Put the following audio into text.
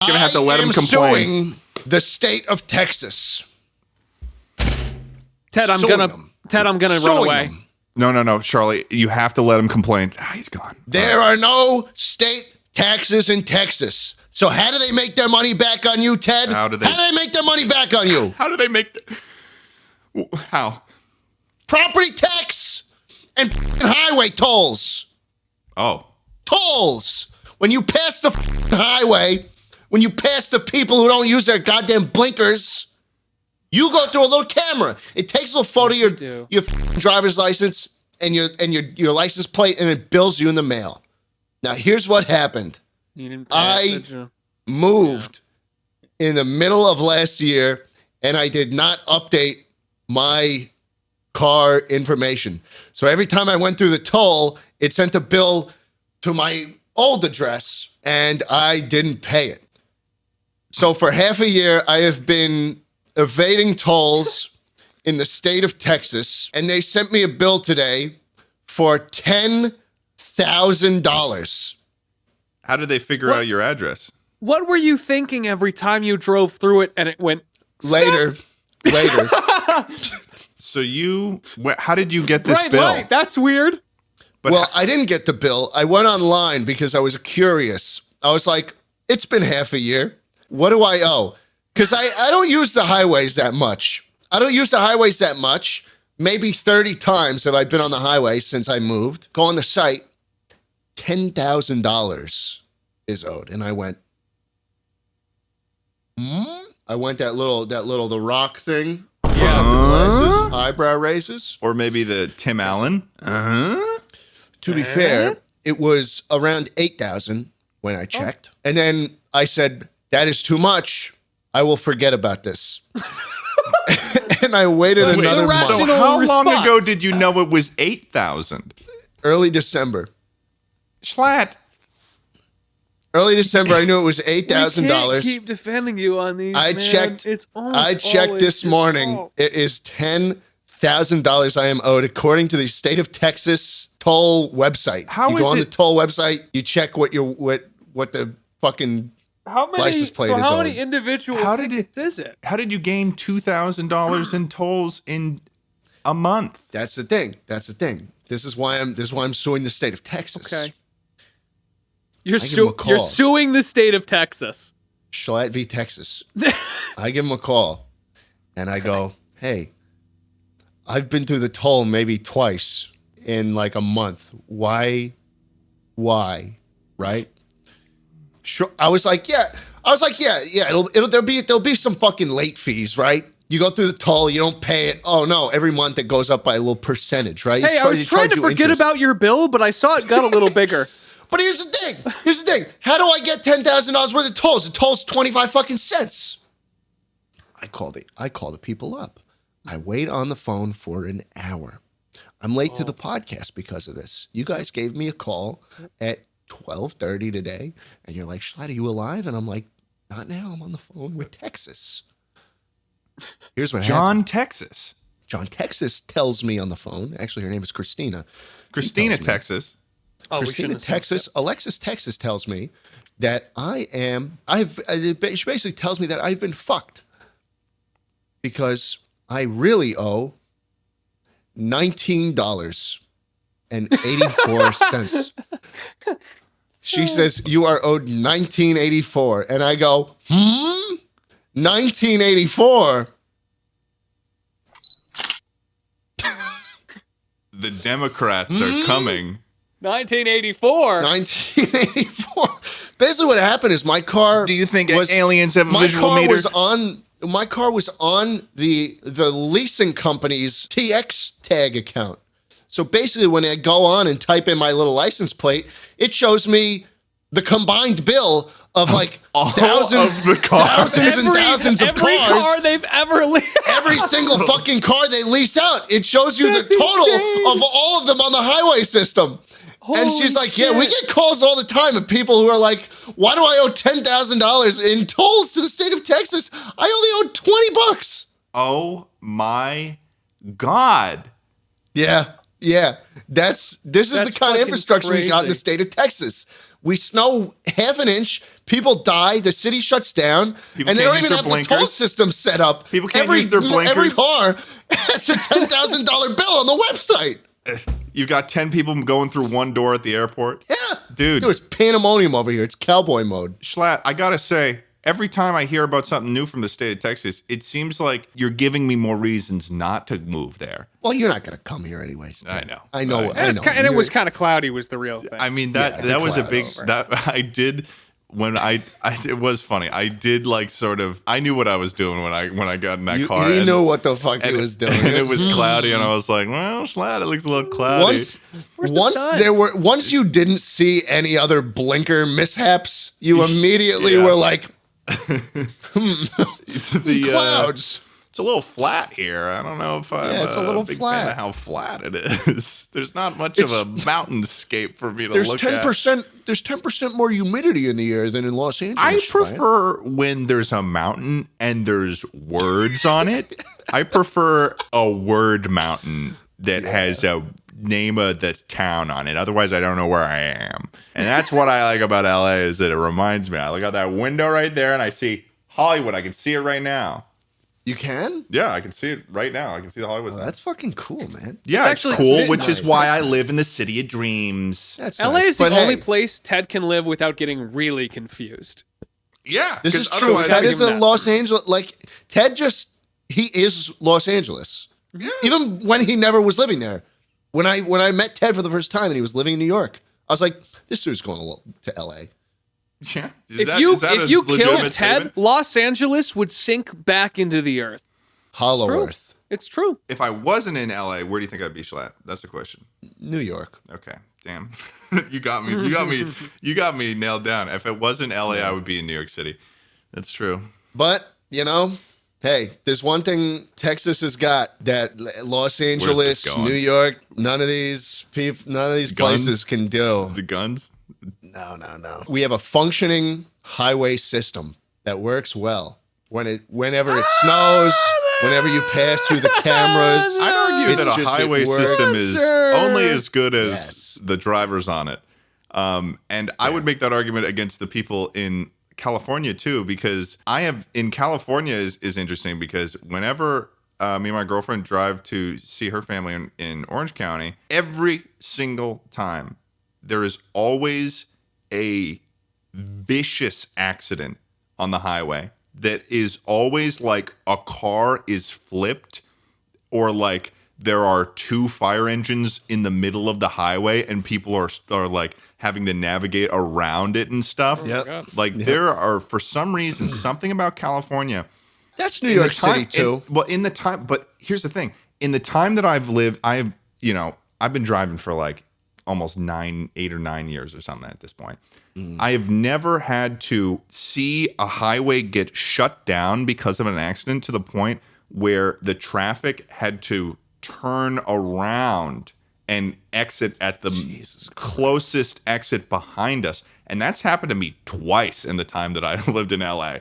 You're gonna have to let him complain. Suing the state of Texas. Ted, I'm gonna run away. Them. No, Charlie, you have to let him complain. He's gone. There are no state taxes in Texas. So how do they make their money back on you, Ted? How do they make their money back on you? How do they make how? Property tax and highway tolls. Oh. Tolls. When you pass the highway, when you pass the people who don't use their goddamn blinkers, you go through a little camera. It takes a little photo of your driver's license and your license plate, and it bills you in the mail. Now, here's what happened. I moved in the middle of last year, and I did not update my car information. So every time I went through the toll, it sent a bill to my old address, and I didn't pay it. So for half a year, I have been evading tolls in the state of Texas, and they sent me a bill today for $10,000. How did they figure out your address? What were you thinking every time you drove through it and it went later? So how did you get this bill? Right, that's weird. But I didn't get the bill. I went online because I was curious. I was like, it's been half a year. What do I owe? Because I don't use the highways that much. Maybe 30 times have I been on the highway since I moved. Go on the site. $10,000 is owed. And I went, I went that little The Rock thing. Glasses, eyebrow raises. Or maybe the Tim Allen. To be fair, it was around 8,000 when I checked. And then I said, that is too much. I will forget about this. And I waited another month. So how long ago did you know it was 8,000? Early December. Schlatt. Early December, I knew it was $8,000. Keep defending you on these. I checked this morning. It is $10,000 I am owed according to the state of Texas toll website. You go on the toll website, you check what the fucking license plate is. How many individual tickets is it? How did you gain $2,000 in tolls in a month? That's the thing. This is why I'm suing the state of Texas. Okay. You're suing the state of Texas. Schlatt v. Texas. I give him a call, and I go, hey, I've been through the toll maybe twice in like a month. Why? Right? Sure. I was like, yeah. There'll be some fucking late fees, right? You go through the toll, you don't pay it. Oh no, every month it goes up by a little percentage, right? Hey, I was trying to forget about your bill, but I saw it got a little bigger. But here's the thing. How do I get $10,000 worth of tolls? The toll's 25 fucking cents. I call the people up. I wait on the phone for an hour. I'm late to the podcast because of this. You guys gave me a call at 12:30 today, and you're like, Schlatt, are you alive? And I'm like, not now. I'm on the phone with Texas. Here's what happened. John Texas tells me on the phone. Actually, her name is Christina. Christina Texas. Christina Texas. Alexis Texas tells me that she basically tells me that I've been fucked because I really owe $19.84. She says, you are owed $19.84. And I go, $19.84? The Democrats are coming. 1984. Basically what happened is my car... Do you think aliens have a visual meter? My car was on the leasing company's TX tag account. So basically when I go on and type in my little license plate, it shows me the combined bill of like thousands and thousands of cars. Every car they've ever leased. Every single fucking car they lease out. It shows you the total of all of them on the highway system. And she's like, yeah, we get calls all the time of people who are like, why do I owe $10,000 in tolls to the state of Texas? I only owe $20. Oh my God. Yeah. This is the kind of infrastructure we got in the state of Texas. We snow half an inch. People die. The city shuts down. People And they can't don't use even their have the blinkers. toll system set up. People can't use their blinkers. Every car has a $10,000 bill on the website. You've got 10 people going through one door at the airport. Yeah. Dude, It's pandemonium over here. It's cowboy mode. Schlatt, I gotta say, every time I hear about something new from the state of Texas, it seems like you're giving me more reasons not to move there. Well, you're not going to come here anyways. I know. I know. And it was kind of cloudy was the real thing. I mean, Yeah, that was a big, over. that I did, when it was funny. I did like sort of, I knew what I was doing when I got in that car. He and- knew what the fuck he was doing. And it was cloudy, and I was like, well, Schlatt, it looks a little cloudy. Once you didn't see any other blinker mishaps, you immediately Yeah. were like, the clouds. It's a little flat here. I don't know if I'm it's a little big flat. fan of how flat it is. There's not much of a mountainscape for me to There's look 10%. There's 10% more humidity in the air than in Los Angeles. I right? prefer when there's a mountain and there's words on it. I prefer a word mountain that has a name of the town on it. Otherwise, I don't know where I am. And that's what I like about LA is that it reminds me. I look out that window right there and I see Hollywood. I can see it right now. You can? Yeah, I can see it right now. I can see the Hollywood sign. That's fucking cool, man. Yeah, It's it's actually cool, nice. which is why I live in the city of dreams. That's LA nice. is the But only hey, place Ted can live without getting really confused. Yeah, This 'cause is true. otherwise- Ted is a that. Los Angeles. Like Ted he is Los Angeles. Yeah. Even when he never was living there. When I met Ted for the first time and he was living in New York, I was like, this dude's going to LA. Yeah. Is If that you a killed legitimate Ted, statement? Los Angeles would sink back into the earth. Hollow True. Earth. It's true. If I wasn't in LA, where do you think I'd be, Schlatt? That's the question. New York. Okay. Damn. You got me. You got me nailed down. If it wasn't LA, I would be in New York City. That's true. But, hey, there's one thing Texas has got that Los Angeles, going? New York, none of these Guns? places can do. The guns? No. We have a functioning highway system that works well. Whenever it snows, whenever you pass through the cameras. I'd argue that a highway system is only as good as Yes. the drivers on it. And I would make that argument against the people in California too, because in California is interesting because whenever me and my girlfriend drive to see her family in Orange County, every single time there is always a vicious accident on the highway that is always like a car is flipped or like there are two fire engines in the middle of the highway and people are like having to navigate around it and stuff. Yep. God. Like there are, for some reason, something about California. That's New in the York City time- too. But here's the thing. In the time that I've lived, I've been driving for like almost 8 or 9 years or something at this point. I have never had to see a highway get shut down because of an accident to the point where the traffic had to turn around and exit at the closest exit behind us. And that's happened to me twice in the time that I lived in LA.